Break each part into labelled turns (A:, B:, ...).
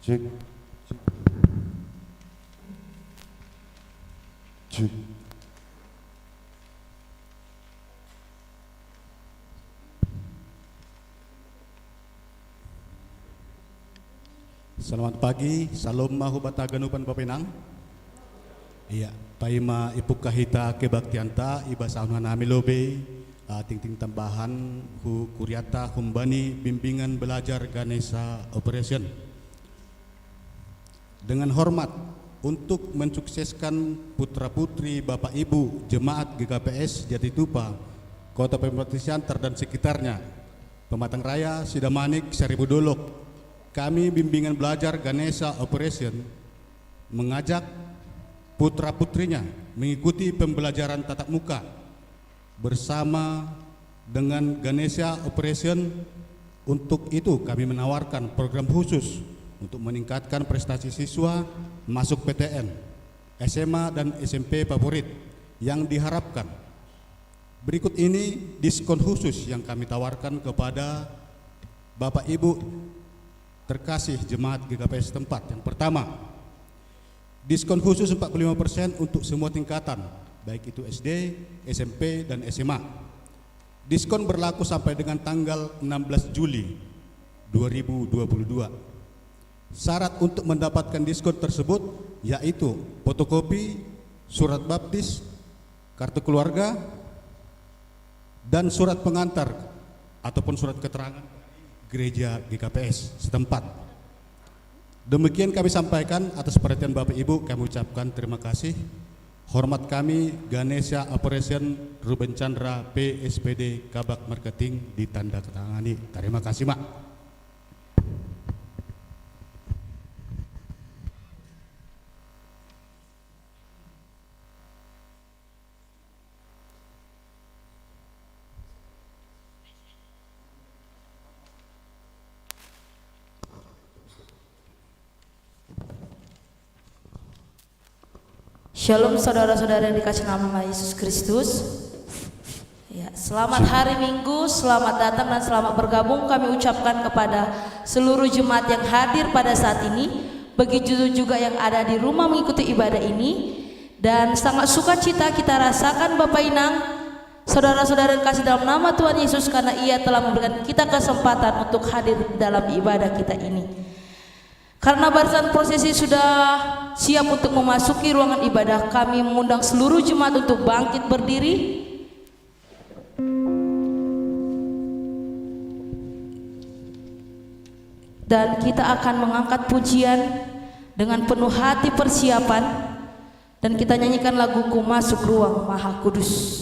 A: Cek, cek.
B: Selamat pagi, salam mahu bataganupan Bapenang. Iya, paima ipuk kahita kebaktianta iba sauna nami lobe ting tambahan hu kuryata humbani bimbingan belajar Ganesha Operation. Dengan hormat untuk mensukseskan putra-putri Bapak Ibu Jemaat GKPS Jatitupa, Kota Pemkot Siantar dan sekitarnya, Pematang Raya, Sidamanik, Seribu Dolok, kami bimbingan belajar Ganesha Operation mengajak putra-putrinya mengikuti pembelajaran tatap muka bersama dengan Ganesha Operation. Untuk itu kami menawarkan program khusus untuk meningkatkan prestasi siswa masuk PTN, SMA dan SMP favorit yang diharapkan. Berikut ini diskon khusus yang kami tawarkan kepada Bapak Ibu terkasih jemaat GKPS tempat. Yang pertama, diskon khusus 45% untuk semua tingkatan, baik itu SD, SMP, dan SMA. Diskon berlaku sampai dengan tanggal 16 Juli 2022. Syarat untuk mendapatkan diskon tersebut yaitu fotokopi surat baptis, kartu keluarga, dan surat pengantar ataupun surat keterangan gereja GKPS setempat. Demikian kami sampaikan. Atas perhatian Bapak Ibu kami ucapkan terima kasih. Hormat kami Ganesha Operation Ruben Chandra PSPD Kabak Marketing ditanda tangani. Terima kasih, Mak.
C: Shalom saudara-saudara yang dikasih nama Yesus Kristus. Ya, selamat hari Minggu, selamat datang dan selamat bergabung kami ucapkan kepada seluruh jemaat yang hadir pada saat ini, begitu juga yang ada di rumah mengikuti ibadah ini. Dan sangat sukacita kita rasakan Bapak Inang, saudara-saudara yang kasih dalam nama Tuhan Yesus, karena Ia telah memberikan kita kesempatan untuk hadir dalam ibadah kita ini. Karena barisan prosesi sudah siap untuk memasuki ruangan ibadah, kami mengundang seluruh jemaat untuk bangkit berdiri. Dan kita akan mengangkat pujian dengan penuh hati persiapan, dan kita nyanyikan laguku Masuk Ruang Maha Kudus.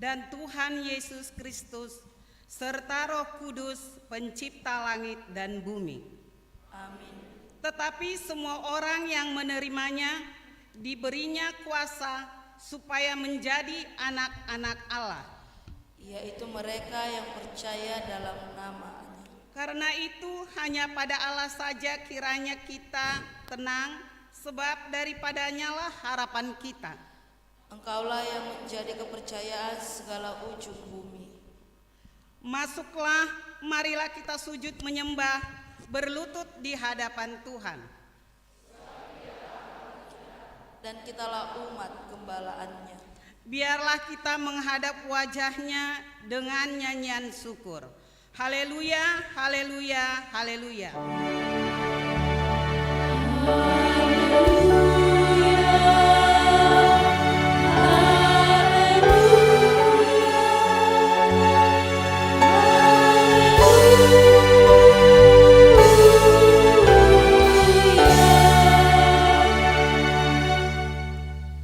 A: dan Tuhan Yesus Kristus, serta Roh Kudus, pencipta langit dan bumi.
C: Amin.
A: Tetapi semua orang yang menerimanya diberinya kuasa supaya menjadi anak-anak Allah,
C: Yaitu mereka yang percaya dalam nama-Nya.
A: Karena itu hanya pada Allah saja kiranya kita tenang, sebab daripadanya lah harapan kita.
C: Engkaulah yang menjadi kepercayaan segala ujung bumi.
A: Masuklah, marilah kita sujud menyembah, berlutut di hadapan Tuhan.
C: Dan kitalah umat gembalaannya.
A: Biarlah kita menghadap wajahnya dengan nyanyian syukur. Haleluya, haleluya, haleluya.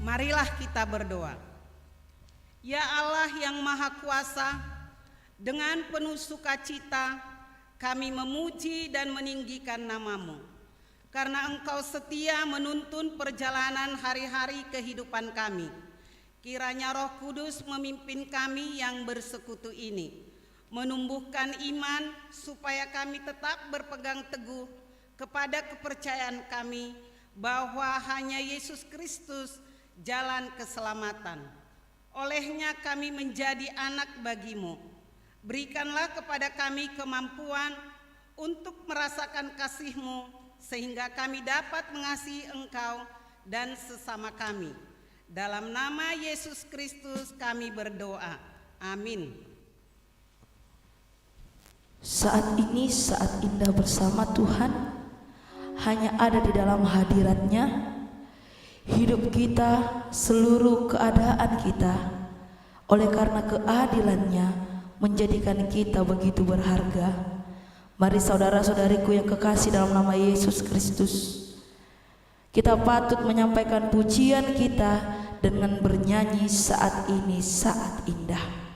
A: Marilah kita berdoa. Ya Allah yang Maha Kuasa, dengan penuh sukacita kami memuji dan meninggikan nama-Mu, karena Engkau setia menuntun perjalanan hari-hari kehidupan kami. Kiranya Roh Kudus memimpin kami yang bersekutu ini, menumbuhkan iman supaya kami tetap berpegang teguh kepada kepercayaan kami bahwa hanya Yesus Kristus jalan keselamatan. Olehnya kami menjadi anak bagi-Mu. Berikanlah kepada kami kemampuan untuk merasakan kasih-Mu, sehingga kami dapat mengasihi Engkau dan sesama kami. Dalam nama Yesus Kristus kami berdoa. Amin.
C: Saat ini saat indah bersama Tuhan, hanya ada di dalam hadirat-Nya. Hidup kita, seluruh keadaan kita, oleh karena keadilan-Nya menjadikan kita begitu berharga. Mari saudara-saudariku yang kekasih dalam nama Yesus Kristus, kita patut menyampaikan pujian kita dengan bernyanyi saat ini saat indah.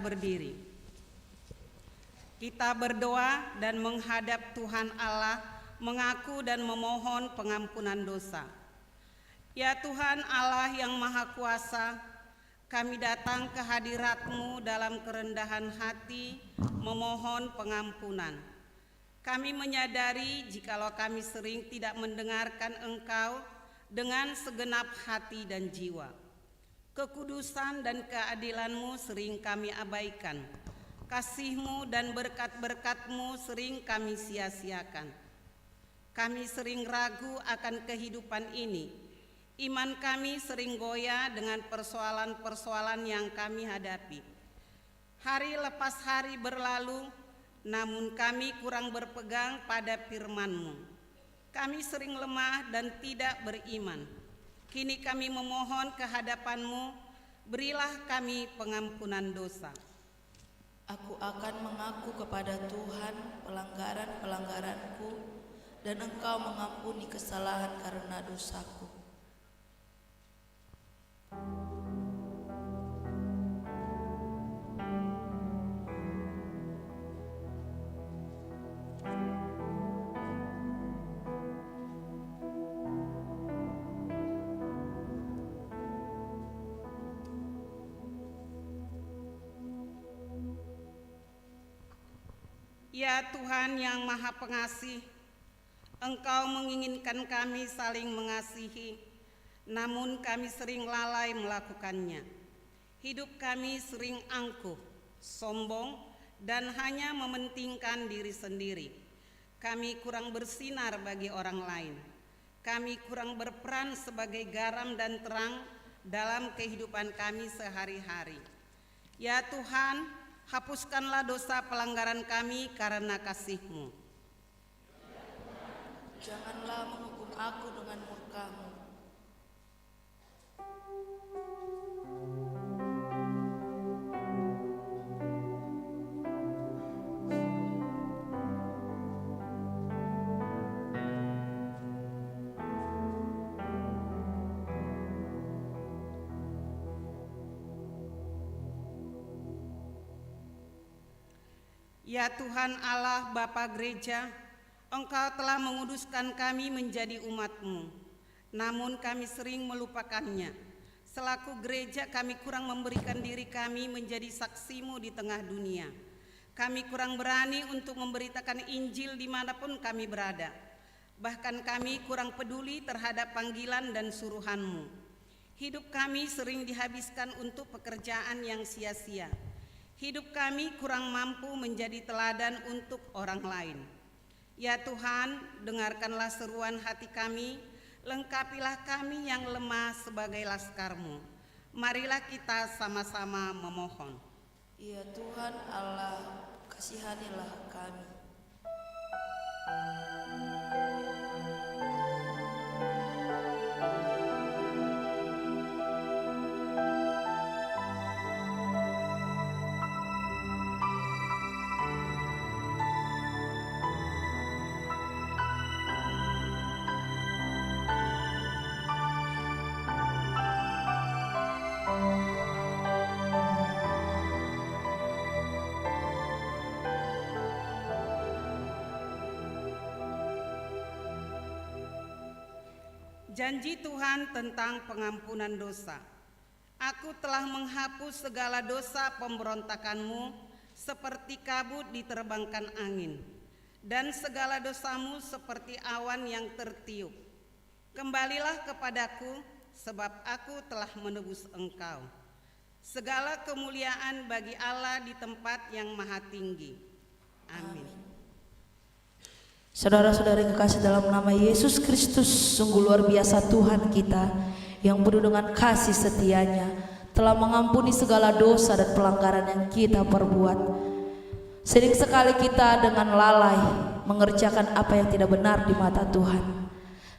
A: berdiri. Kita berdoa dan menghadap Tuhan Allah, mengaku dan memohon pengampunan dosa. Ya Tuhan Allah yang Maha Kuasa, kami datang ke hadirat-Mu dalam kerendahan hati, memohon pengampunan. Kami menyadari jikalau kami sering tidak mendengarkan Engkau dengan segenap hati dan jiwa. Kekudusan dan keadilan-Mu sering kami abaikan. Kasih-Mu dan berkat-berkat-Mu sering kami sia-siakan. Kami sering ragu akan kehidupan ini. Iman kami sering goyah dengan persoalan-persoalan yang kami hadapi. Hari lepas hari berlalu, namun kami kurang berpegang pada firman-Mu. Kami sering lemah dan tidak beriman. Kini kami memohon ke hadapan-Mu, berilah kami pengampunan dosa.
C: Aku akan mengaku kepada Tuhan pelanggaran-pelanggaranku, dan Engkau mengampuni kesalahan karena dosaku.
A: Ya Tuhan yang Maha Pengasih, Engkau menginginkan kami saling mengasihi, namun kami sering lalai melakukannya. Hidup kami sering angkuh, sombong, dan hanya mementingkan diri sendiri. Kami kurang bersinar bagi orang lain. Kami kurang berperan sebagai garam dan terang dalam kehidupan kami sehari-hari. Ya Tuhan, hapuskanlah dosa pelanggaran kami karena kasih-Mu.
C: Janganlah menghukum aku dengan murka-Mu.
A: Ya Tuhan Allah Bapa Gereja, Engkau telah menguduskan kami menjadi umat-Mu, namun kami sering melupakannya. Selaku gereja kami kurang memberikan diri kami menjadi saksi-Mu di tengah dunia. Kami kurang berani untuk memberitakan Injil dimanapun kami berada. Bahkan kami kurang peduli terhadap panggilan dan suruhan-Mu. Hidup kami sering dihabiskan untuk pekerjaan yang sia-sia. Hidup kami kurang mampu menjadi teladan untuk orang lain. Ya Tuhan, dengarkanlah seruan hati kami, lengkapilah kami yang lemah sebagai laskar-Mu. Marilah kita sama-sama memohon.
C: Ya Tuhan Allah, kasihanilah kami.
A: Janji Tuhan tentang pengampunan dosa. Aku telah menghapus segala dosa pemberontakanmu seperti kabut diterbangkan angin, dan segala dosamu seperti awan yang tertiup. Kembalilah kepadaku, sebab aku telah menebus engkau. Segala kemuliaan bagi Allah di tempat yang maha tinggi. Amin.
C: Saudara-saudari kekasih dalam nama Yesus Kristus, sungguh luar biasa Tuhan kita yang penuh dengan kasih setianya telah mengampuni segala dosa dan pelanggaran yang kita perbuat. Sering sekali kita dengan lalai mengerjakan apa yang tidak benar di mata Tuhan,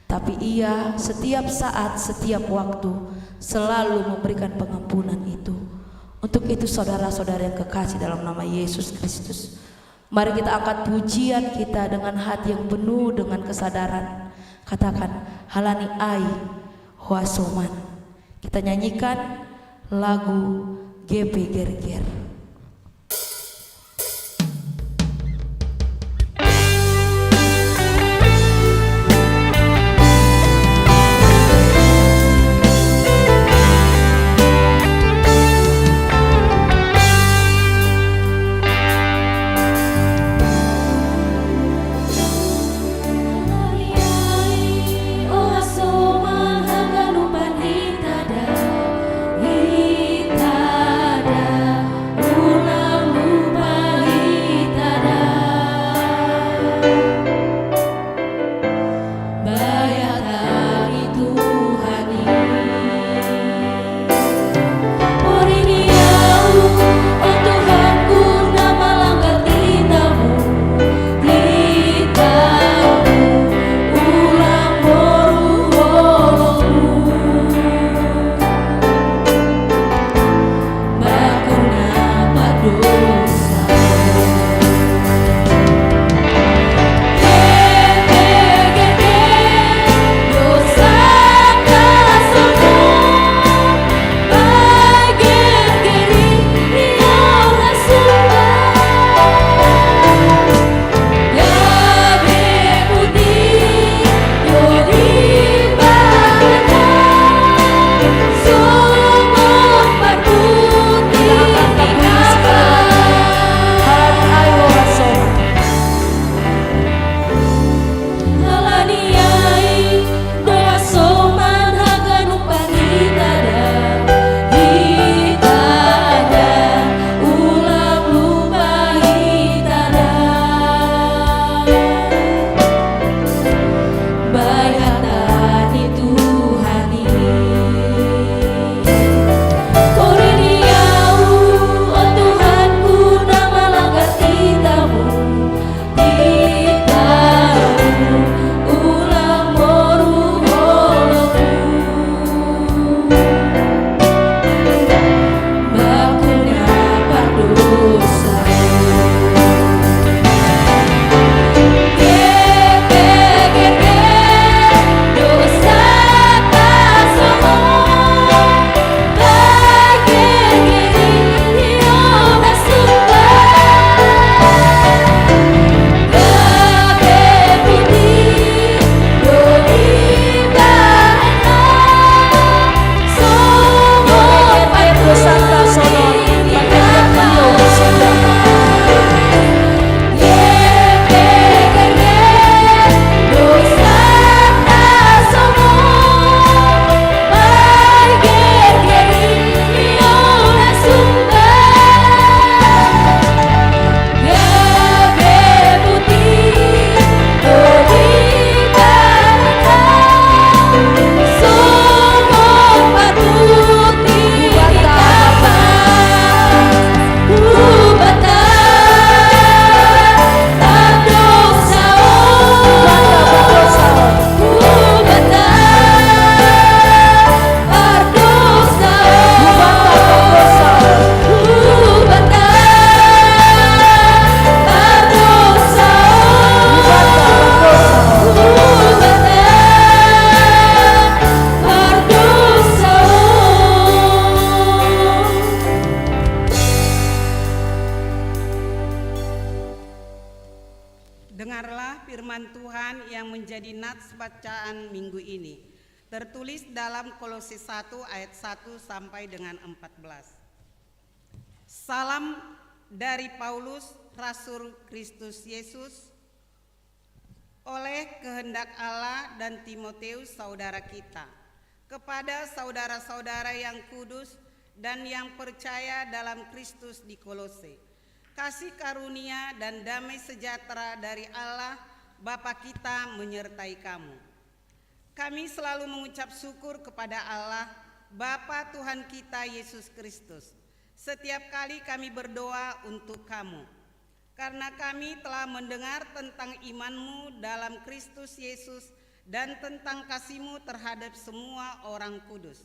C: tapi Ia setiap saat, setiap waktu selalu memberikan pengampunan itu. Untuk itu saudara-saudara yang kekasih dalam nama Yesus Kristus, mari kita angkat pujian kita dengan hati yang penuh dengan kesadaran. Katakan, halani ai huasoman. Kita nyanyikan lagu GP Ger-Ger.
A: Dengarlah firman Tuhan yang menjadi nats bacaan minggu ini. Tertulis dalam Kolose 1 ayat 1 sampai dengan 14. Salam dari Paulus, Rasul Kristus Yesus, oleh kehendak Allah dan Timoteus saudara kita, kepada saudara-saudara yang kudus dan yang percaya dalam Kristus di Kolose. Kasih karunia dan damai sejahtera dari Allah Bapa kita menyertai kamu. Kami selalu mengucap syukur kepada Allah Bapa Tuhan kita Yesus Kristus setiap kali kami berdoa untuk kamu, karena kami telah mendengar tentang imanmu dalam Kristus Yesus dan tentang kasihmu terhadap semua orang kudus.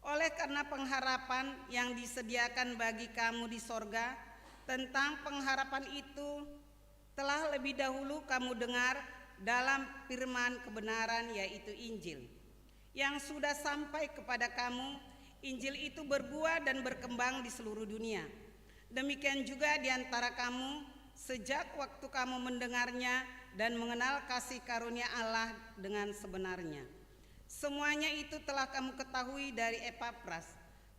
A: Oleh karena pengharapan yang disediakan bagi kamu di sorga, tentang pengharapan itu telah lebih dahulu kamu dengar dalam firman kebenaran, yaitu Injil, yang sudah sampai kepada kamu. Injil itu berbuah dan berkembang di seluruh dunia. Demikian juga di antara kamu sejak waktu kamu mendengarnya dan mengenal kasih karunia Allah dengan sebenarnya. Semuanya itu telah kamu ketahui dari Epapras,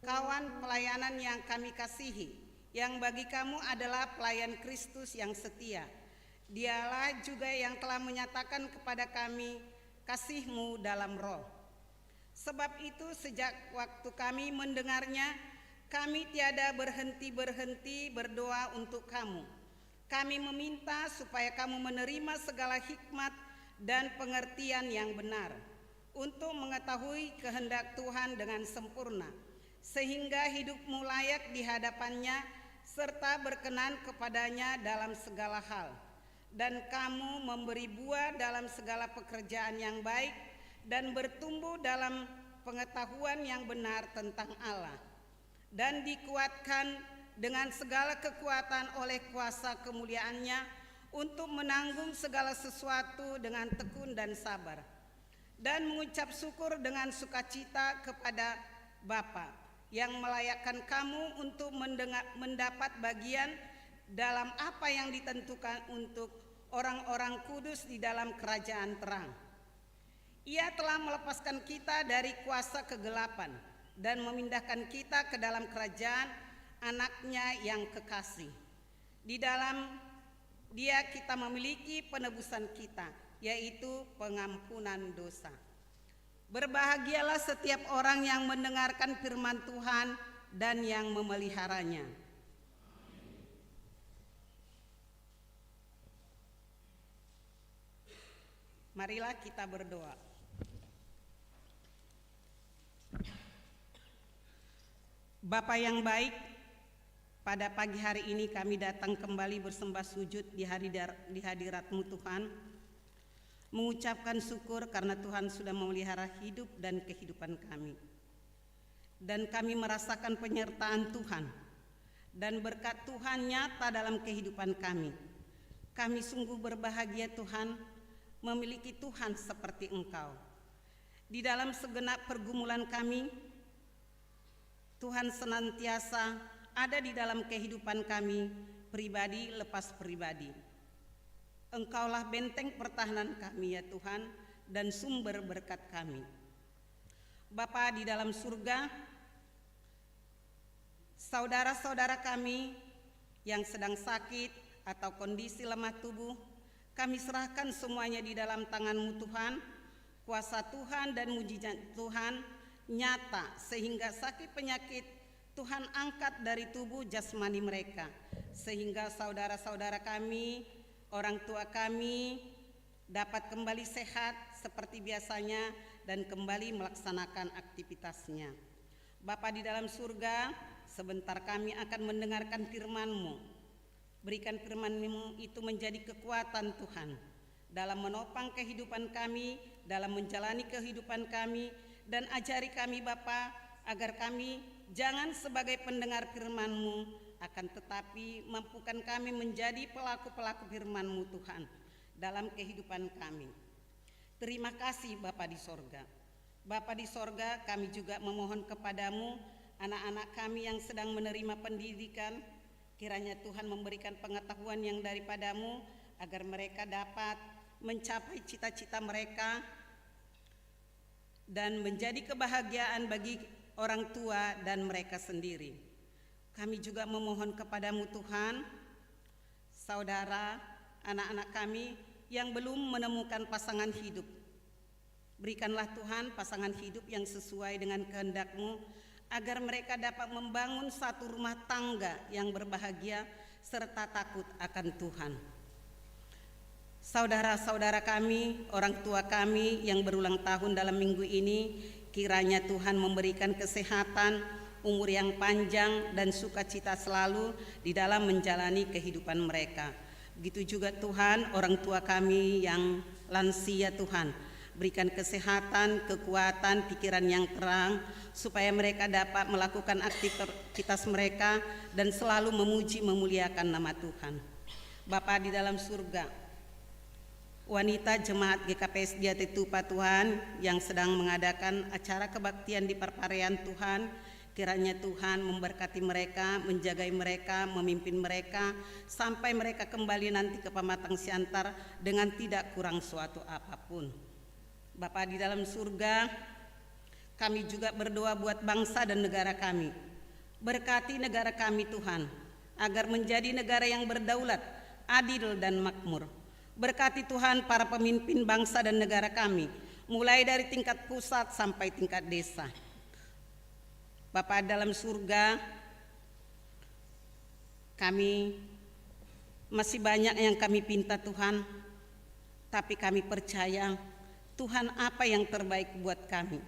A: kawan pelayanan yang kami kasihi, yang bagi kamu adalah pelayan Kristus yang setia. Dialah juga yang telah menyatakan kepada kami kasih-Mu dalam roh. Sebab itu sejak waktu kami mendengarnya, kami tiada berhenti-berhenti berdoa untuk kamu. Kami meminta supaya kamu menerima segala hikmat dan pengertian yang benar, untuk mengetahui kehendak Tuhan dengan sempurna, sehingga hidupmu layak di hadapannya, serta berkenan kepadanya dalam segala hal, dan kamu memberi buah dalam segala pekerjaan yang baik, dan bertumbuh dalam pengetahuan yang benar tentang Allah, dan dikuatkan dengan segala kekuatan oleh kuasa kemuliaannya, untuk menanggung segala sesuatu dengan tekun dan sabar, dan mengucap syukur dengan sukacita kepada Bapa yang melayakkan kamu untuk mendapat bagian dalam apa yang ditentukan untuk orang-orang kudus di dalam kerajaan terang. Ia telah melepaskan kita dari kuasa kegelapan dan memindahkan kita ke dalam kerajaan Anaknya yang kekasih. Di dalam Dia kita memiliki penebusan kita, yaitu pengampunan dosa. Berbahagialah setiap orang yang mendengarkan firman Tuhan dan yang memeliharanya. Marilah kita berdoa. Bapa yang baik, pada pagi hari ini kami datang kembali bersembah sujud di hadirat-Mu Tuhan, mengucapkan syukur karena Tuhan sudah memelihara hidup dan kehidupan kami. Dan kami merasakan penyertaan Tuhan dan berkat Tuhan nyata dalam kehidupan kami. Kami sungguh berbahagia Tuhan, memiliki Tuhan seperti Engkau. Di dalam segenap pergumulan kami, Tuhan senantiasa ada di dalam kehidupan kami, pribadi lepas pribadi. Engkaulah benteng pertahanan kami ya Tuhan, dan sumber berkat kami. Bapa di dalam surga, saudara-saudara kami yang sedang sakit atau kondisi lemah tubuh, kami serahkan semuanya di dalam tangan-Mu Tuhan. Kuasa Tuhan dan mujizat Tuhan nyata, sehingga sakit penyakit Tuhan angkat dari tubuh jasmani mereka, sehingga saudara-saudara kami, orang tua kami dapat kembali sehat seperti biasanya dan kembali melaksanakan aktivitasnya. Bapa di dalam surga, sebentar kami akan mendengarkan firman-Mu. Berikan firman-Mu itu menjadi kekuatan Tuhan dalam menopang kehidupan kami, dalam menjalani kehidupan kami, dan ajari kami Bapa, agar kami jangan sebagai pendengar firman-Mu, akan tetapi mampukan kami menjadi pelaku-pelaku firman-Mu Tuhan dalam kehidupan kami. Terima kasih Bapa di sorga. Bapa di sorga, kami juga memohon kepadamu, anak-anak kami yang sedang menerima pendidikan, kiranya Tuhan memberikan pengetahuan yang daripada-Mu, agar mereka dapat mencapai cita-cita mereka dan menjadi kebahagiaan bagi orang tua dan mereka sendiri. Kami juga memohon kepadamu Tuhan, saudara, anak-anak kami yang belum menemukan pasangan hidup. Berikanlah Tuhan pasangan hidup yang sesuai dengan kehendak-Mu, agar mereka dapat membangun satu rumah tangga yang berbahagia serta takut akan Tuhan. Saudara-saudara kami, orang tua kami yang berulang tahun dalam minggu ini, kiranya Tuhan memberikan kesehatan, umur yang panjang, dan sukacita selalu di dalam menjalani kehidupan mereka. Begitu juga Tuhan, orang tua kami yang lansia Tuhan, berikan kesehatan, kekuatan, pikiran yang terang, supaya mereka dapat melakukan aktivitas mereka dan selalu memuji memuliakan nama Tuhan. Bapa di dalam surga, wanita jemaat GKPS Jatitupa Tuhan yang sedang mengadakan acara kebaktian di perparean Tuhan, kiranya Tuhan memberkati mereka, menjagai mereka, memimpin mereka sampai mereka kembali nanti ke Pematang Siantar dengan tidak kurang suatu apapun. Bapa di dalam surga, kami juga berdoa buat bangsa dan negara kami. Berkati negara kami Tuhan, agar menjadi negara yang berdaulat, adil dan makmur. Berkati Tuhan para pemimpin bangsa dan negara kami, mulai dari tingkat pusat sampai tingkat desa. Bapa dalam surga, kami masih banyak yang kami pinta Tuhan, tapi kami percaya Tuhan apa yang terbaik buat kami.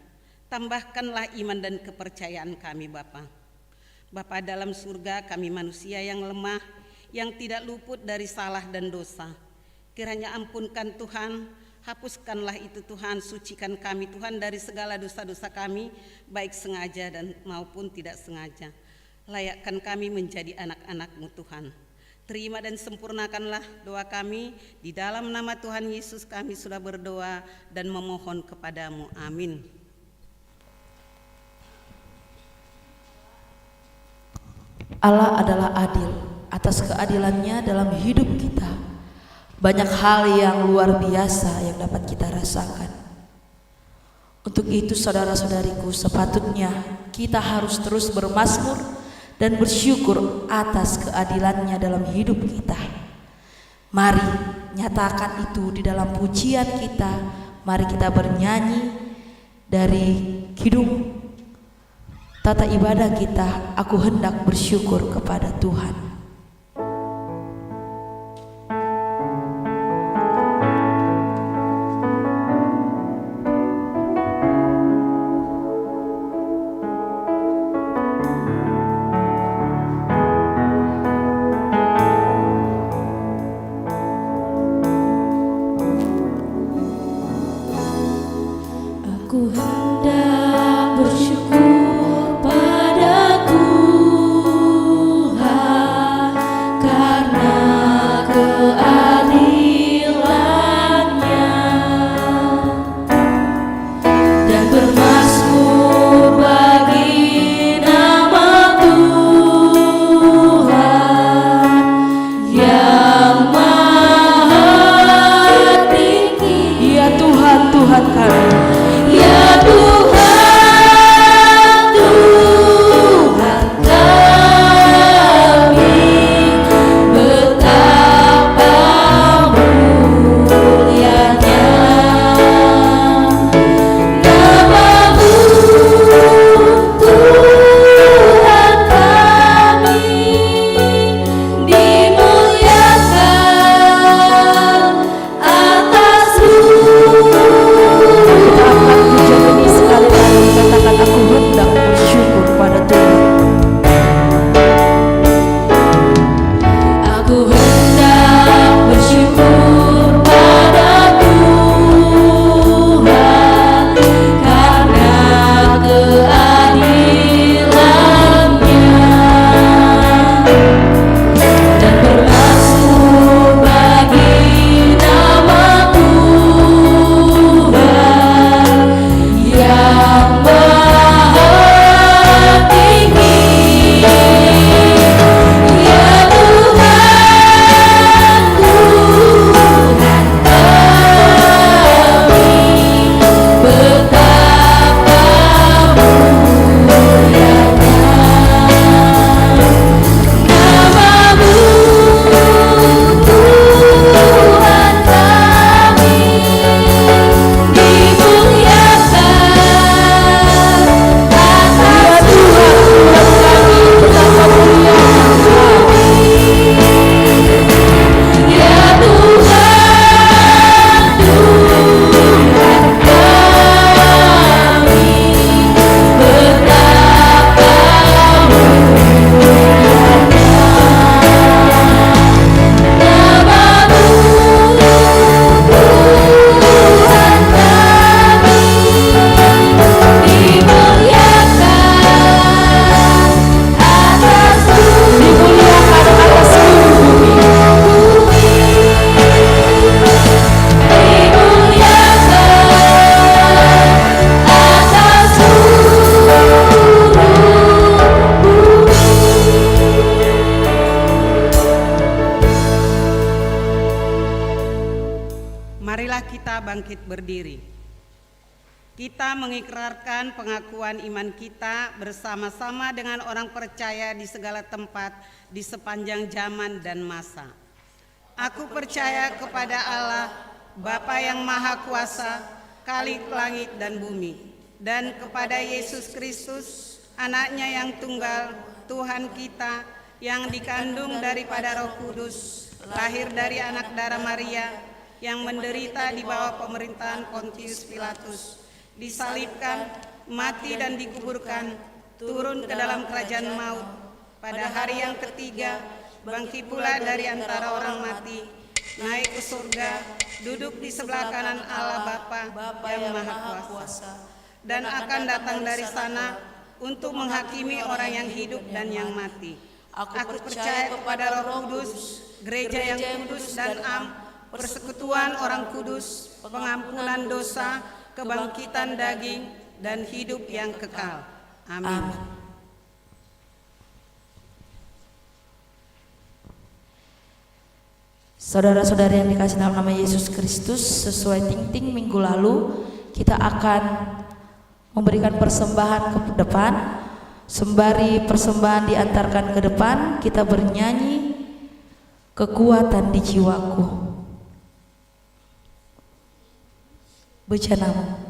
A: Tambahkanlah iman dan kepercayaan kami Bapa. Bapa dalam surga, kami manusia yang lemah, yang tidak luput dari salah dan dosa. Kiranya ampunkan Tuhan, hapuskanlah itu Tuhan, sucikan kami Tuhan dari segala dosa-dosa kami, baik sengaja dan maupun tidak sengaja. Layakkan kami menjadi anak-anak-Mu Tuhan. Terima dan sempurnakanlah doa kami, di dalam nama Tuhan Yesus kami sudah berdoa dan memohon kepadamu. Amin.
C: Allah adalah adil. Atas keadilannya dalam hidup kita, banyak hal yang luar biasa yang dapat kita rasakan. Untuk itu saudara-saudariku, sepatutnya kita harus terus bermazmur dan bersyukur atas keadilannya dalam hidup kita. Mari nyatakan itu di dalam pujian kita. Mari kita bernyanyi dari kidung tata ibadah kita, aku hendak bersyukur kepada Tuhan.
D: Aku hendak bersyukur pada Tuhan.
A: Marilah kita bangkit berdiri. Kita mengikrarkan pengakuan iman kita bersama-sama dengan orang percaya di segala tempat di sepanjang zaman dan masa. Aku percaya kepada Allah, Bapa yang Maha Kuasa, Khalik langit dan bumi, dan kepada Yesus Kristus, Anaknya yang tunggal, Tuhan kita, yang dikandung daripada Roh Kudus, lahir dari anak darah Maria, yang menderita di bawah pemerintahan Pontius Pilatus, disalibkan, mati dan dikuburkan, turun ke dalam kerajaan maut, pada hari yang ketiga bangkit pula dari antara orang mati, naik ke surga, duduk di sebelah kanan Allah Bapa yang Maha Kuasa, dan akan datang dari sana untuk menghakimi orang yang hidup dan yang mati. Aku percaya kepada Roh Kudus, gereja yang kudus dan am, persekutuan orang kudus, pengampunan dosa, kebangkitan daging, dan hidup yang kekal. Amin.
C: Saudara-saudari yang dikasih dalam nama Yesus Kristus, sesuai ting-ting minggu lalu, kita akan memberikan persembahan ke depan. Sembari persembahan diantarkan ke depan, kita bernyanyi Kekuatan di Jiwaku. Bejanamu.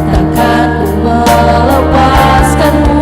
D: Takkan ku melepaskanmu.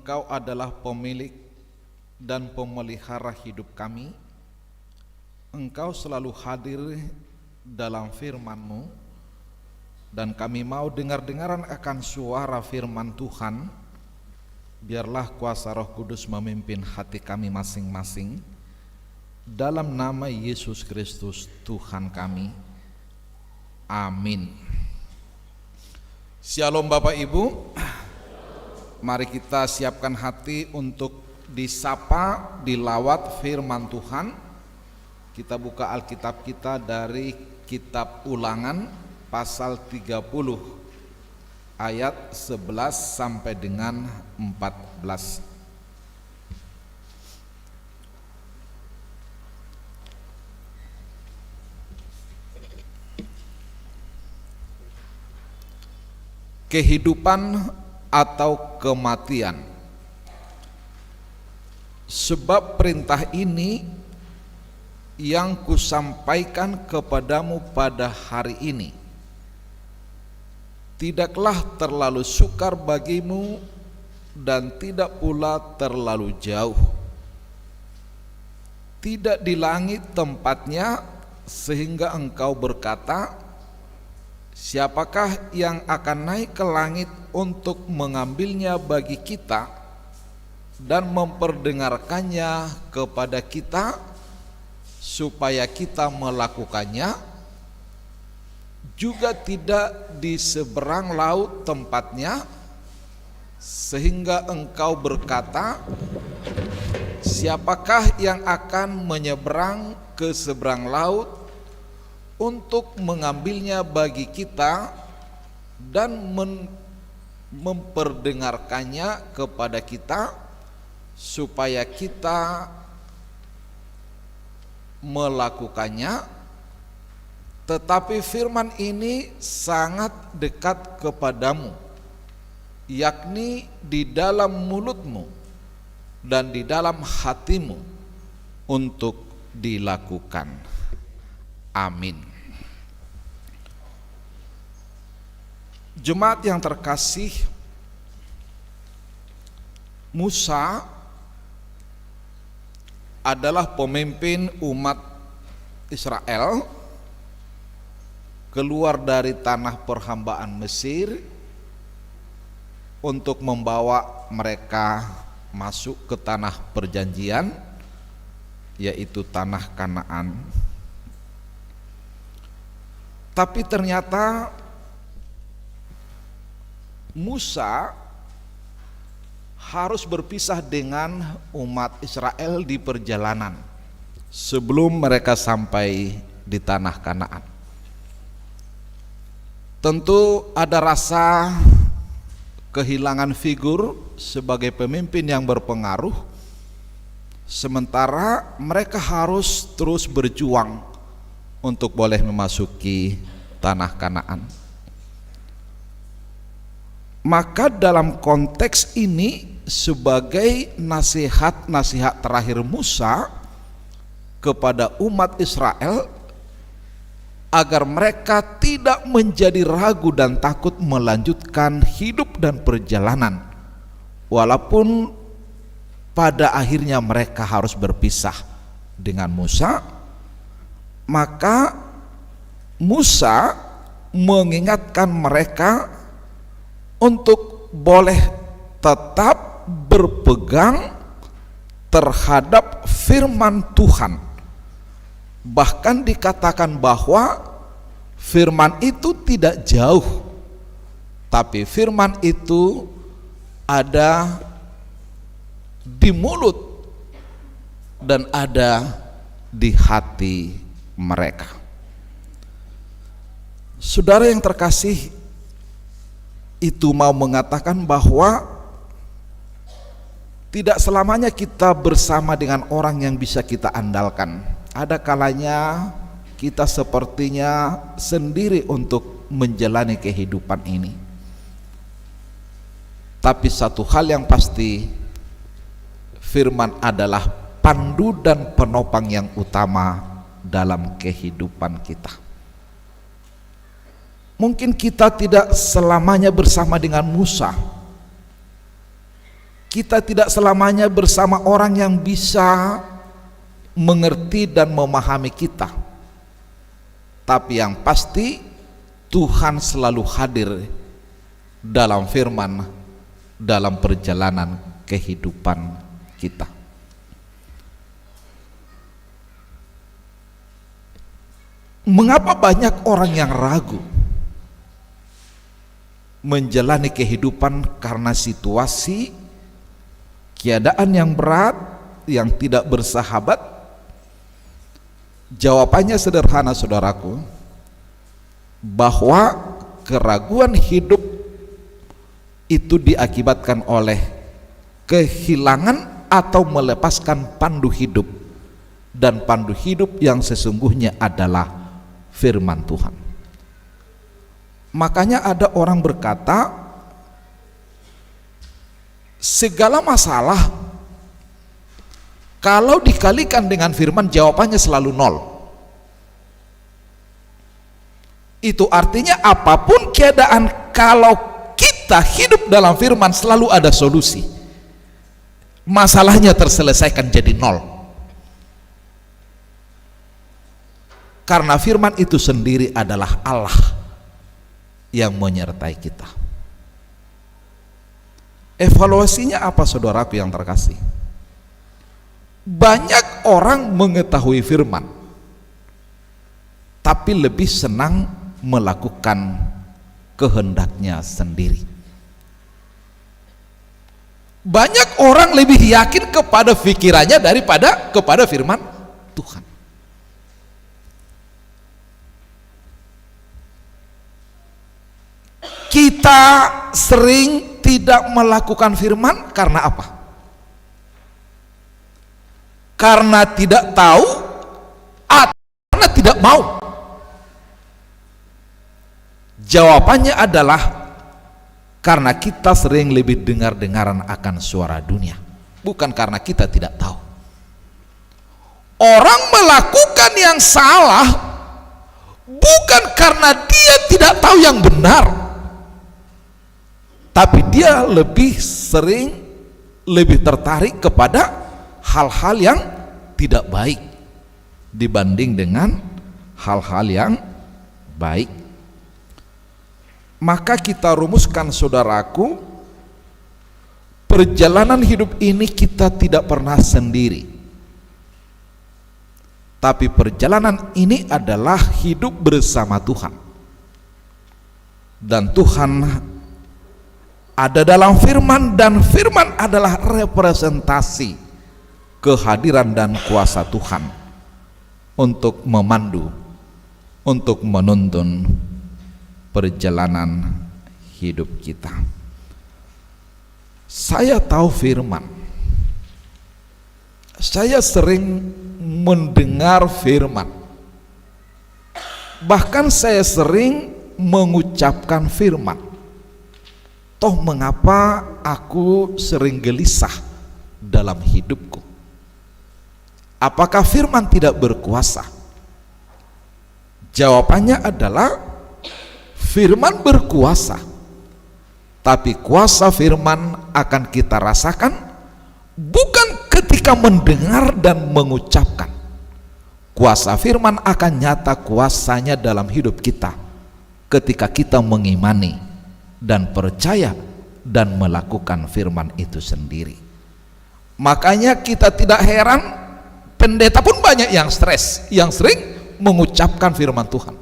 E: Engkau adalah pemilik dan pemelihara hidup kami. Engkau selalu hadir dalam firman-Mu, dan kami mau dengar-dengaran akan suara firman Tuhan. Biarlah kuasa Roh Kudus memimpin hati kami masing-masing. Dalam nama Yesus Kristus Tuhan kami. Amin. Shalom Bapak Ibu. Mari kita siapkan hati untuk disapa, dilawat firman Tuhan. Kita buka Alkitab kita dari kitab Ulangan pasal 30 ayat 11 sampai dengan 14. Kehidupan atau kematian. Sebab perintah ini yang kusampaikan kepadamu pada hari ini tidaklah terlalu sukar bagimu dan tidak pula terlalu jauh. Tidak di langit tempatnya sehingga engkau berkata, siapakah yang akan naik ke langit untuk mengambilnya bagi kita dan memperdengarkannya kepada kita supaya kita melakukannya? Juga tidak di seberang laut tempatnya sehingga engkau berkata, siapakah yang akan menyeberang ke seberang laut untuk mengambilnya bagi kita dan memperdengarkannya kepada kita supaya kita melakukannya? Tetapi firman ini sangat dekat kepadamu, yakni di dalam mulutmu dan di dalam hatimu untuk dilakukan. Amin. Jemaat yang terkasih, Musa adalah pemimpin umat Israel keluar dari tanah perhambaan Mesir untuk membawa mereka masuk ke tanah perjanjian, yaitu tanah Kanaan. Tapi ternyata Musa harus berpisah dengan umat Israel di perjalanan sebelum mereka sampai di tanah Kanaan. Tentu ada rasa kehilangan figur sebagai pemimpin yang berpengaruh, sementara mereka harus terus berjuang untuk boleh memasuki tanah Kanaan. Maka dalam konteks ini sebagai nasihat-nasihat terakhir Musa kepada umat Israel agar mereka tidak menjadi ragu dan takut melanjutkan hidup dan perjalanan walaupun pada akhirnya mereka harus berpisah dengan Musa. Maka Musa mengingatkan mereka untuk boleh tetap berpegang terhadap firman Tuhan. Bahkan dikatakan bahwa firman itu tidak jauh, tapi firman itu ada di mulut dan ada di hati mereka. Saudara yang terkasih, itu mau mengatakan bahwa tidak selamanya kita bersama dengan orang yang bisa kita andalkan. Ada kalanya kita sepertinya sendiri untuk menjalani kehidupan ini. Tapi satu hal yang pasti, firman adalah pandu dan penopang yang utama dalam kehidupan kita. Mungkin kita tidak selamanya bersama dengan Musa. kita tidak selamanya bersama orang yang bisa mengerti dan memahami kita, tapi yang pasti Tuhan selalu hadir dalam firman, dalam perjalanan kehidupan kita. Mengapa banyak orang yang ragu menjalani kehidupan karena situasi, keadaan yang berat, yang tidak bersahabat? Jawabannya sederhana, saudaraku, bahwa keraguan hidup itu diakibatkan oleh kehilangan atau melepaskan pandu hidup, dan pandu hidup yang sesungguhnya adalah firman Tuhan. Makanya ada orang berkata, segala masalah kalau dikalikan dengan firman, jawabannya selalu nol. Itu artinya apapun keadaan, kalau kita hidup dalam firman, selalu ada solusi. Masalahnya terselesaikan jadi nol. Karena firman itu sendiri adalah Allah yang menyertai kita. Evaluasinya apa, saudaraku yang terkasih? Banyak orang mengetahui firman, tapi lebih senang melakukan kehendaknya sendiri. Banyak orang lebih yakin kepada pikirannya daripada kepada firman Tuhan. Kita sering tidak melakukan firman karena apa? Karena tidak tahu atau karena tidak mau? Jawabannya adalah karena kita sering lebih dengar-dengaran akan suara dunia, bukan karena kita tidak tahu. Orang melakukan yang salah bukan karena dia tidak tahu yang benar, tapi dia lebih sering lebih tertarik kepada hal-hal yang tidak baik dibanding dengan hal-hal yang baik. Maka kita rumuskan, saudaraku, perjalanan hidup ini kita tidak pernah sendiri, tapi perjalanan ini adalah hidup bersama Tuhan. Dan Tuhan ada dalam firman, dan firman adalah representasi kehadiran dan kuasa Tuhan untuk memandu, untuk menuntun perjalanan hidup kita. Saya tahu firman, saya sering mendengar firman, bahkan saya sering mengucapkan firman. Toh mengapa aku sering gelisah dalam hidupku? Apakah firman tidak berkuasa? Jawabannya adalah firman berkuasa, tapi kuasa firman akan kita rasakan bukan ketika mendengar dan mengucapkan. Kuasa firman akan nyata kuasanya dalam hidup kita ketika kita mengimani dan percaya dan melakukan firman itu sendiri. Makanya kita tidak heran, pendeta pun banyak yang stres, yang sering mengucapkan firman Tuhan.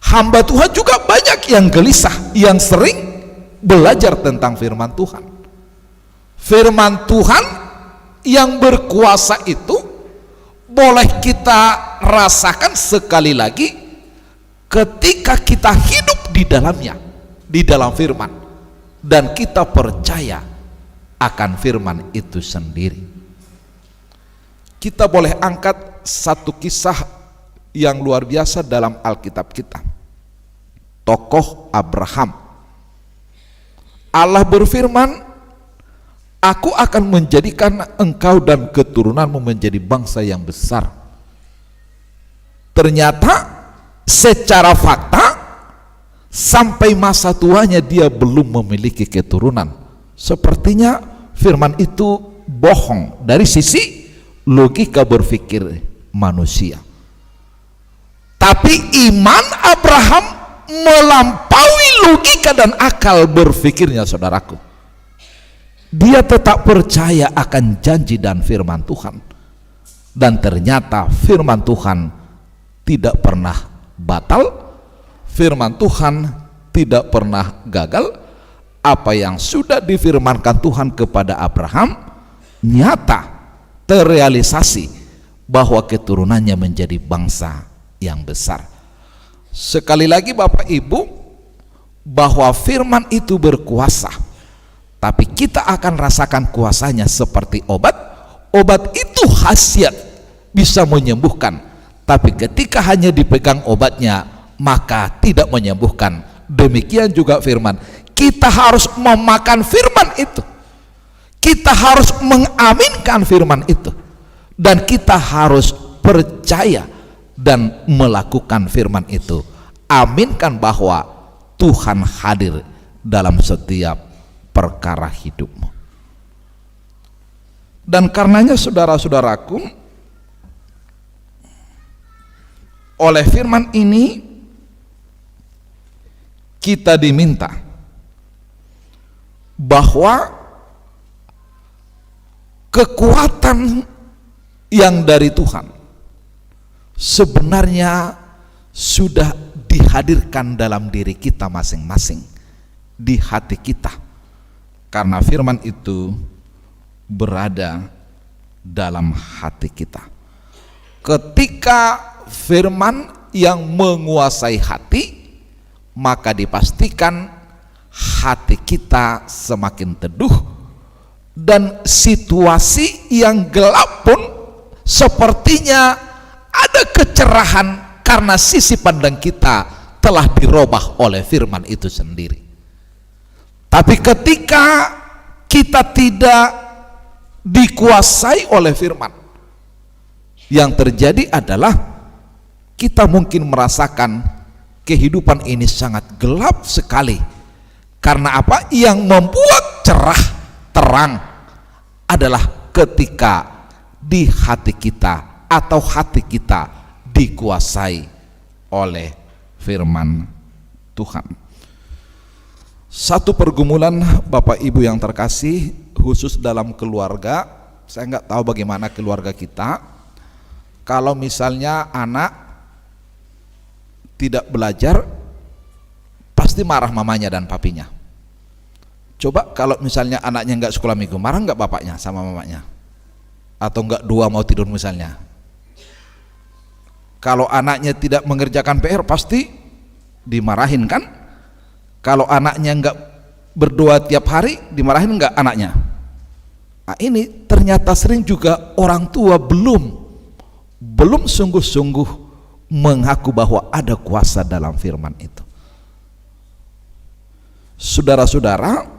E: Hamba Tuhan juga banyak yang gelisah, yang sering belajar tentang firman Tuhan. Firman Tuhan yang berkuasa itu boleh kita rasakan sekali lagi ketika kita hidup di dalamnya, di dalam firman, dan kita percaya akan firman itu sendiri. Kita boleh angkat satu kisah yang luar biasa dalam Alkitab kita. Tokoh Abraham. Allah berfirman, aku akan menjadikan engkau dan keturunanmu menjadi bangsa yang besar. Ternyata secara fakta sampai masa tuanya dia belum memiliki keturunan sepertinya firman itu bohong dari sisi logika berpikir manusia. Tapi iman Abraham melampaui logika dan akal berpikirnya, saudaraku. Dia tetap percaya akan janji dan firman Tuhan. Dan ternyata firman Tuhan tidak pernah batal, firman Tuhan tidak pernah gagal. Apa yang sudah difirmankan Tuhan kepada Abraham nyata terrealisasi, bahwa keturunannya menjadi bangsa yang besar. Sekali lagi Bapak Ibu, bahwa firman itu berkuasa, tapi kita akan rasakan kuasanya seperti obat. Obat itu khasiat bisa menyembuhkan, tapi ketika hanya dipegang obatnya maka tidak menyembuhkan. Demikian juga firman, kita harus memakan firman itu, kita harus mengaminkan firman itu, dan kita harus percaya dan melakukan firman itu. Aminkan bahwa Tuhan hadir dalam setiap perkara hidupmu. Dan karenanya saudara-saudaraku, oleh firman ini kita diminta bahwa kekuatan yang dari Tuhan sebenarnya sudah dihadirkan dalam diri kita masing-masing, di hati kita, karena firman itu berada dalam hati kita. Ketika firman yang menguasai hati, maka dipastikan hati kita semakin teduh, dan situasi yang gelap pun sepertinya ada kecerahan karena sisi pandang kita telah dirubah oleh firman itu sendiri. Tapi ketika kita tidak dikuasai oleh firman, yang terjadi adalah kita mungkin merasakan kehidupan ini sangat gelap sekali. Karena apa? Yang membuat cerah terang adalah ketika di hati kita atau hati kita dikuasai oleh firman Tuhan. Satu pergumulan Bapak Ibu yang terkasih, khusus dalam keluarga, saya nggak tahu bagaimana keluarga kita, kalau misalnya anak tidak belajar pasti marah mamanya dan papinya. Coba kalau misalnya anaknya nggak sekolah minggu, marah nggak bapaknya sama mamanya? Atau nggak dua mau tidur misalnya? Kalau anaknya tidak mengerjakan PR pasti dimarahin kan? Kalau anaknya nggak berdoa tiap hari, dimarahin nggak anaknya? Nah, ini ternyata sering juga orang tua belum sungguh-sungguh mengaku bahwa ada kuasa dalam firman itu. Saudara-saudara,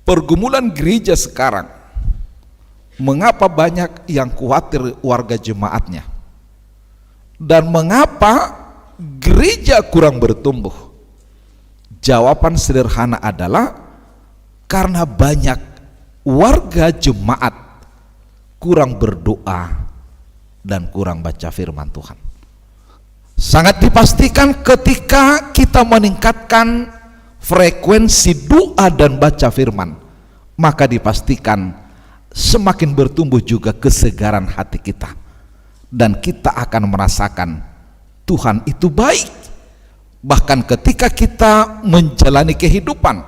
E: pergumulan gereja sekarang, mengapa banyak yang khawatir warga jemaatnya, dan mengapa gereja kurang bertumbuh? Jawaban sederhana adalah karena banyak warga jemaat kurang berdoa dan kurang baca firman Tuhan. Sangat dipastikan ketika kita meningkatkan frekuensi doa dan baca firman, maka dipastikan semakin bertumbuh juga kesegaran hati kita, dan kita akan merasakan Tuhan itu baik. Bahkan ketika kita menjalani kehidupan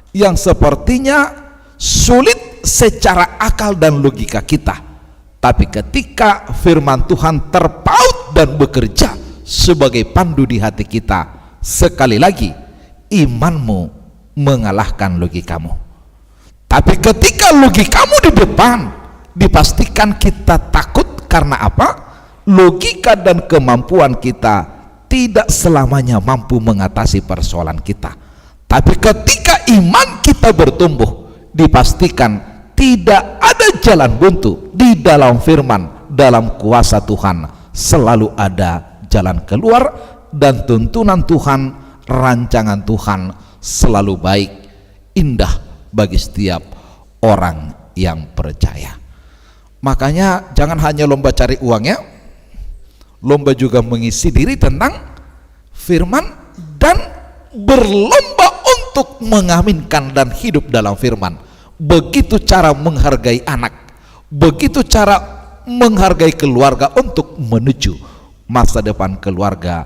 E: yang sepertinya sulit secara akal dan logika kita, tapi ketika firman Tuhan terpaut dan bekerja sebagai pandu di hati kita, sekali lagi imanmu mengalahkan logikamu. Tapi ketika logikamu di depan, dipastikan kita takut. Karena apa? Logika dan kemampuan kita tidak selamanya mampu mengatasi persoalan kita. Tapi ketika iman kita bertumbuh, dipastikan tidak ada jalan buntu di dalam firman. Dalam kuasa Tuhan selalu ada jalan keluar, dan tuntunan Tuhan, rancangan Tuhan selalu baik, indah, bagi setiap orang yang percaya. Makanya jangan hanya lomba cari uangnya, lomba juga mengisi diri tentang firman dan berlomba untuk mengaminkan dan hidup dalam firman. Begitu cara menghargai anak, begitu cara menghargai keluarga untuk menuju masa depan keluarga,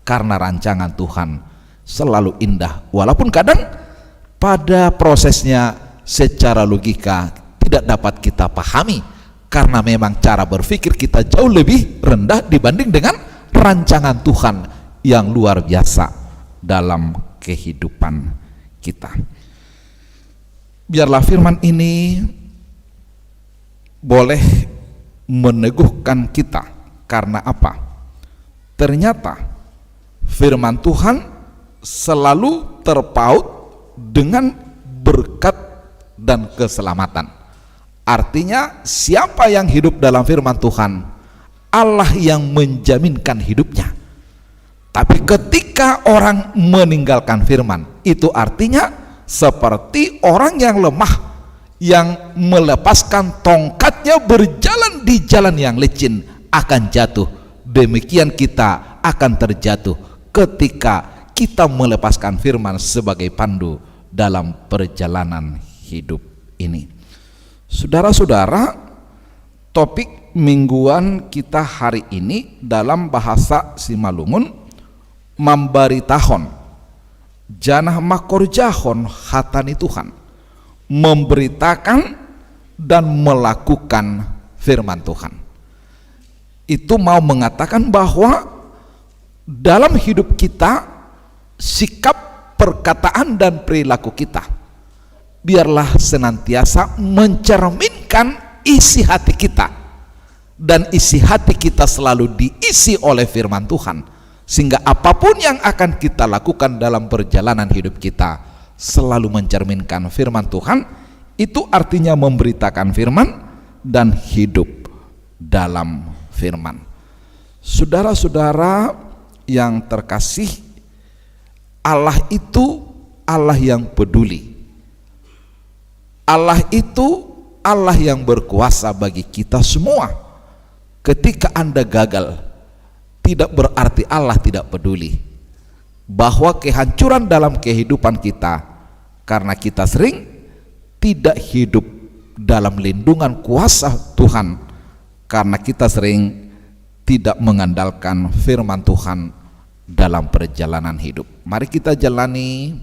E: karena rancangan Tuhan selalu indah, walaupun kadang pada prosesnya secara logika tidak dapat kita pahami, karena memang cara berpikir kita jauh lebih rendah dibanding dengan rancangan Tuhan yang luar biasa dalam kehidupan kita. Biarlah firman ini boleh meneguhkan kita. Karena apa? Ternyata firman Tuhan selalu terpaut dengan berkat dan keselamatan. Artinya siapa yang hidup dalam firman Tuhan, Allah yang menjaminkan hidupnya. Tapi ketika orang meninggalkan firman, itu artinya seperti orang yang lemah, yang melepaskan tongkatnya berjalan di jalan yang licin, akan jatuh. Demikian kita akan terjatuh ketika kita melepaskan firman sebagai pandu dalam perjalanan hidup ini. Saudara-saudara, topik mingguan kita hari ini dalam bahasa Simalungun, mambaritahon janah makorjahon hatani Tuhan, memberitakan dan melakukan firman Tuhan. Itu mau mengatakan bahwa dalam hidup kita, sikap, perkataan dan perilaku kita biarlah senantiasa mencerminkan isi hati kita, dan isi hati kita selalu diisi oleh firman Tuhan, sehingga apapun yang akan kita lakukan dalam perjalanan hidup kita selalu mencerminkan firman Tuhan. Itu artinya memberitakan firman dan hidup dalam firman. Saudara-saudara yang terkasih, Allah itu Allah yang peduli. Allah itu Allah yang berkuasa bagi kita semua. Ketika Anda gagal, tidak berarti Allah tidak peduli. Bahwa kehancuran dalam kehidupan kita karena kita sering tidak hidup dalam lindungan kuasa Tuhan, karena kita sering tidak mengandalkan firman Tuhan dalam perjalanan hidup. Mari kita jalani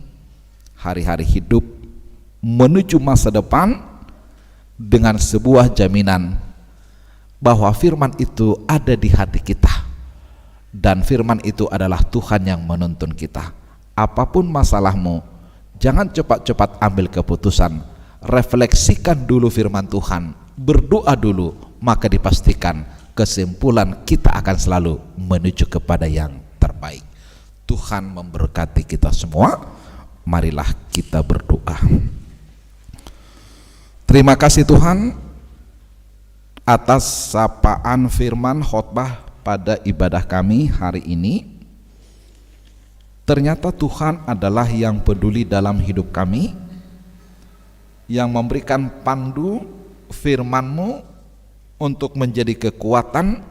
E: hari-hari hidup menuju masa depan dengan sebuah jaminan bahwa firman itu ada di hati kita, dan firman itu adalah Tuhan yang menuntun kita. Apapun masalahmu, jangan cepat-cepat ambil keputusan, refleksikan dulu firman Tuhan, berdoa dulu, maka dipastikan kesimpulan kita akan selalu menuju kepada yang terbaik. Tuhan memberkati kita semua. Marilah kita berdoa. Terima kasih Tuhan atas sapaan firman khotbah pada ibadah kami hari ini. Ternyata Tuhan adalah yang peduli dalam hidup kami, yang memberikan pandu firman-Mu untuk menjadi kekuatan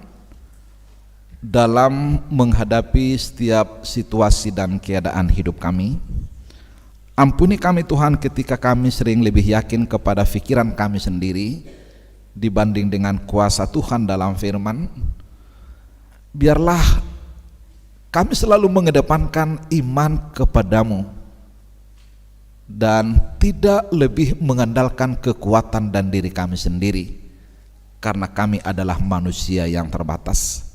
E: dalam menghadapi setiap situasi dan keadaan hidup kami. Ampuni kami Tuhan ketika kami sering lebih yakin kepada pikiran kami sendiri dibanding dengan kuasa Tuhan dalam firman. Biarlah kami selalu mengedepankan iman kepadamu dan tidak lebih mengandalkan kekuatan dan diri kami sendiri, karena kami adalah manusia yang terbatas.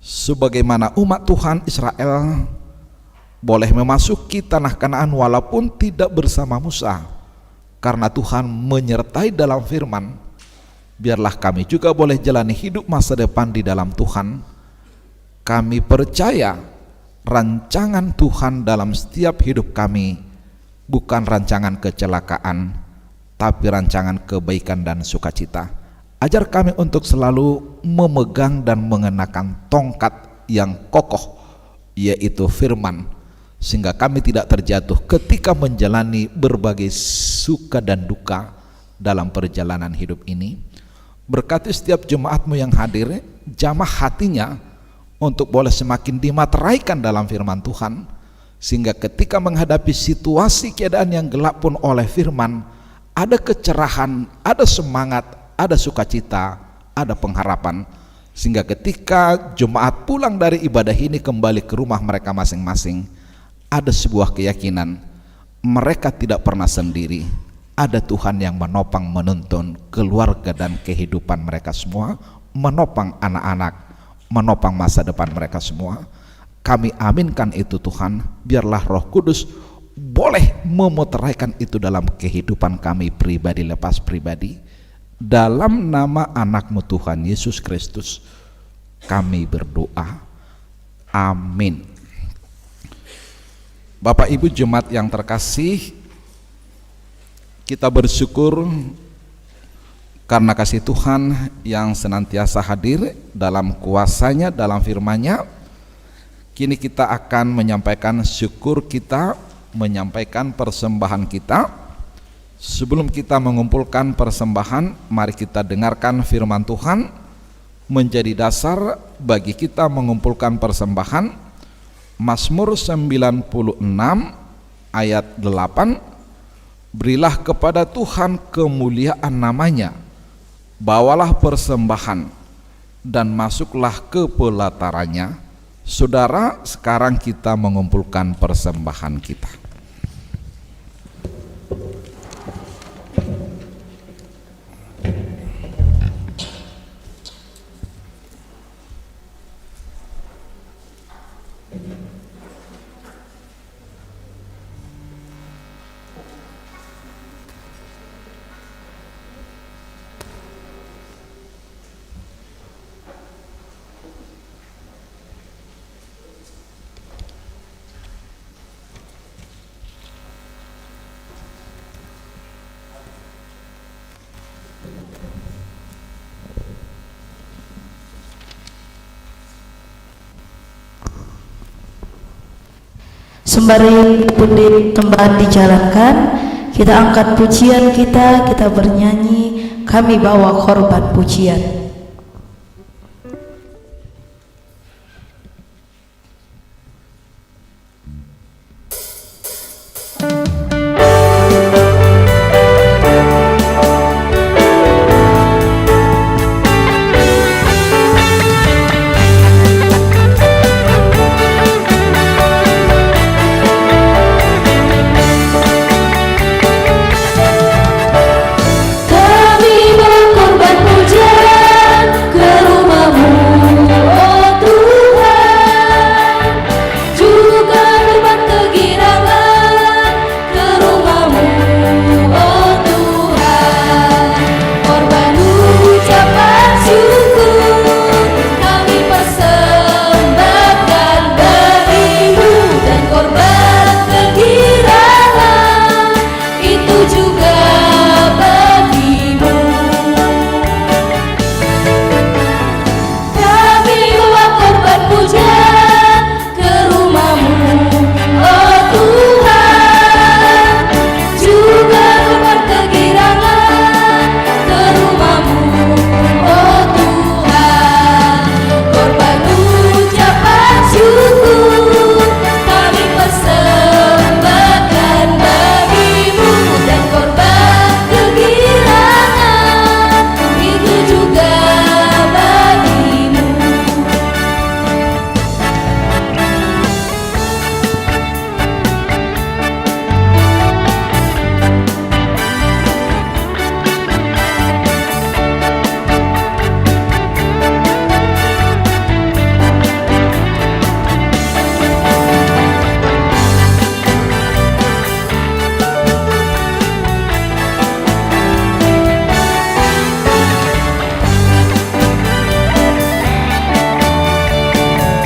E: Sebagaimana umat Tuhan Israel boleh memasuki tanah Kanaan walaupun tidak bersama Musa, karena Tuhan menyertai dalam firman. Biarlah kami juga boleh jalani hidup masa depan di dalam Tuhan. Kami percaya rancangan Tuhan dalam setiap hidup kami bukan rancangan kecelakaan, tapi rancangan kebaikan dan sukacita. Ajar kami untuk selalu memegang dan mengenakan tongkat yang kokoh, yaitu firman, sehingga kami tidak terjatuh ketika menjalani berbagai suka dan duka dalam perjalanan hidup ini. Berkati setiap jemaat-Mu yang hadir, jamah hatinya untuk boleh semakin dimateraikan dalam firman Tuhan, sehingga ketika menghadapi situasi keadaan yang gelap pun oleh firman ada kecerahan, ada semangat, ada sukacita, ada pengharapan, sehingga ketika jemaat pulang dari ibadah ini kembali ke rumah mereka masing-masing, ada sebuah keyakinan mereka tidak pernah sendiri. Ada Tuhan yang menopang, menuntun keluarga dan kehidupan mereka semua, menopang anak-anak, menopang masa depan mereka semua. Kami aminkan itu Tuhan, biarlah Roh Kudus boleh memuteraikan itu dalam kehidupan kami pribadi lepas pribadi. Dalam nama anak-Mu Tuhan Yesus Kristus kami berdoa, amin. Bapak Ibu jemaat yang terkasih, kita bersyukur karena kasih Tuhan yang senantiasa hadir dalam kuasa-Nya, dalam firman-Nya. Kini kita akan menyampaikan syukur kita, menyampaikan persembahan kita. Sebelum kita mengumpulkan persembahan, mari kita dengarkan firman Tuhan menjadi dasar bagi kita mengumpulkan persembahan. Mazmur 96 ayat 8, berilah kepada Tuhan kemuliaan namanya, bawalah persembahan dan masuklah ke pelatarannya. Saudara, sekarang kita mengumpulkan persembahan kita.
C: Sembari pundi kembali dijalankan, kita angkat pujian kita bernyanyi, kami bawa korban pujian.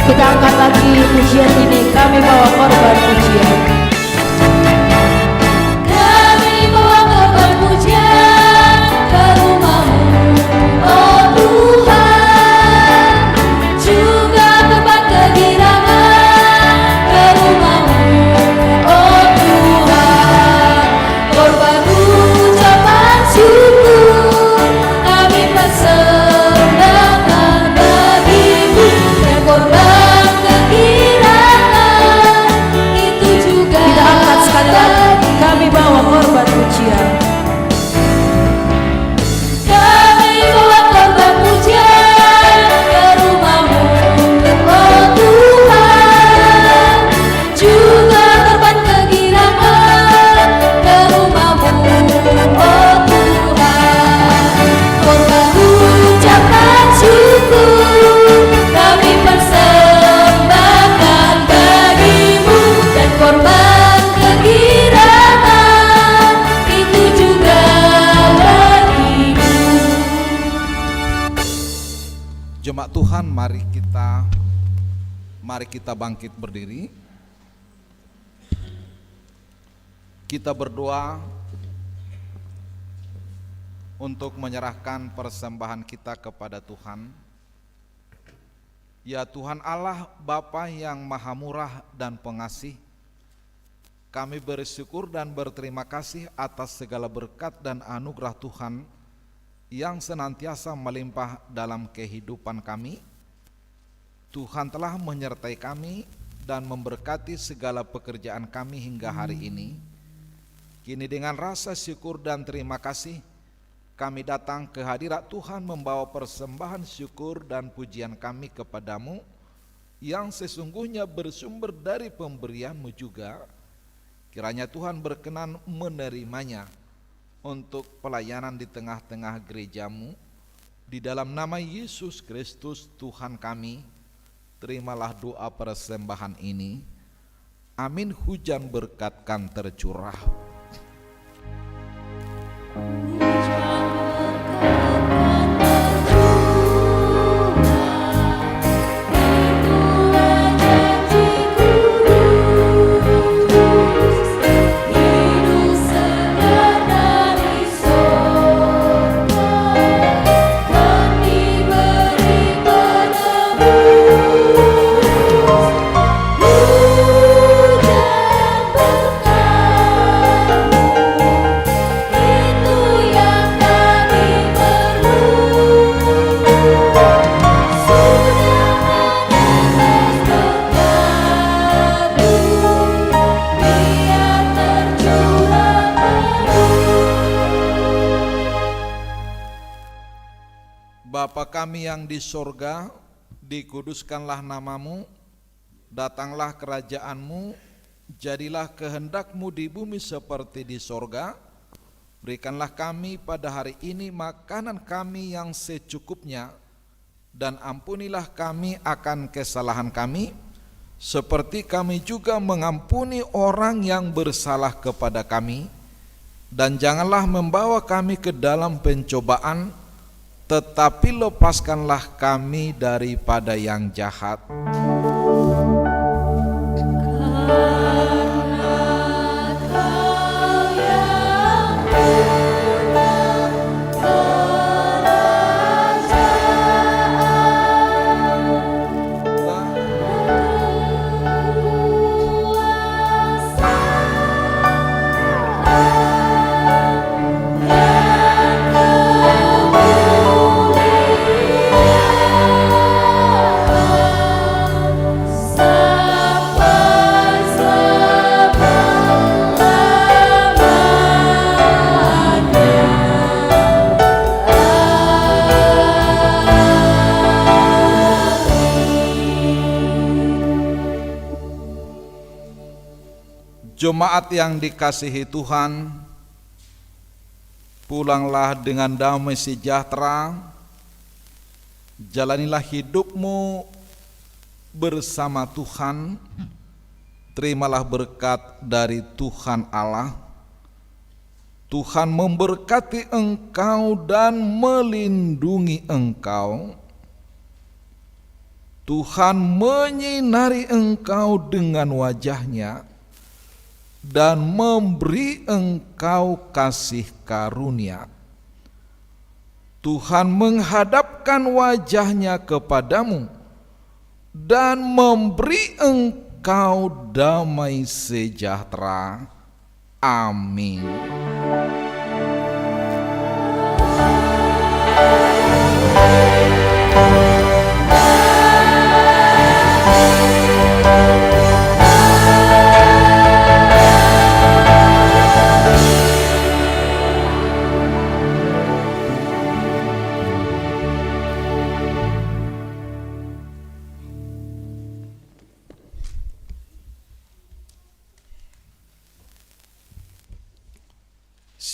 C: Kita angkat lagi pujian ini, kami bawa korban pujian. Kami bawa korban pujian ke rumah-Mu, oh Tuhan, juga korban kegirangan ke rumah-Mu,
E: Jemaat Tuhan, mari kita bangkit berdiri. Kita berdoa untuk menyerahkan persembahan kita kepada Tuhan. Ya Tuhan Allah, Bapa yang Maha Murah dan Pengasih, kami bersyukur dan berterima kasih atas segala berkat dan anugerah Tuhan yang senantiasa melimpah dalam kehidupan kami. Tuhan telah menyertai kami dan memberkati segala pekerjaan kami hingga hari ini. Kini dengan rasa syukur dan terima kasih, kami datang ke hadirat Tuhan membawa persembahan syukur dan pujian kami kepadamu yang sesungguhnya bersumber dari pemberian-Mu juga. Kiranya Tuhan berkenan menerimanya untuk pelayanan di tengah-tengah gereja-Mu. Di dalam nama Yesus Kristus Tuhan kami, terimalah doa persembahan ini. Amin. Hujan berkat kan tercurah. Bapa kami yang di sorga, dikuduskanlah namamu, datanglah kerajaan-Mu, jadilah kehendak-Mu di bumi seperti di sorga. Berikanlah kami pada hari ini makanan kami yang secukupnya, dan ampunilah kami akan kesalahan kami, seperti kami juga mengampuni orang yang bersalah kepada kami. Dan janganlah membawa kami ke dalam pencobaan, tetapi lepaskanlah kami daripada yang jahat. Jemaat yang dikasihi Tuhan, pulanglah dengan damai sejahtera, jalanilah hidupmu bersama Tuhan, terimalah berkat dari Tuhan Allah. Tuhan memberkati engkau dan melindungi engkau. Tuhan menyinari engkau dengan wajah-Nya dan memberi engkau kasih karunia. Tuhan menghadapkan wajah-Nya kepadamu dan memberi engkau damai sejahtera. Amin.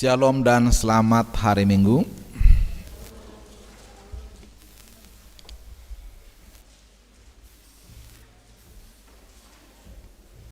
E: Shalom dan selamat hari Minggu.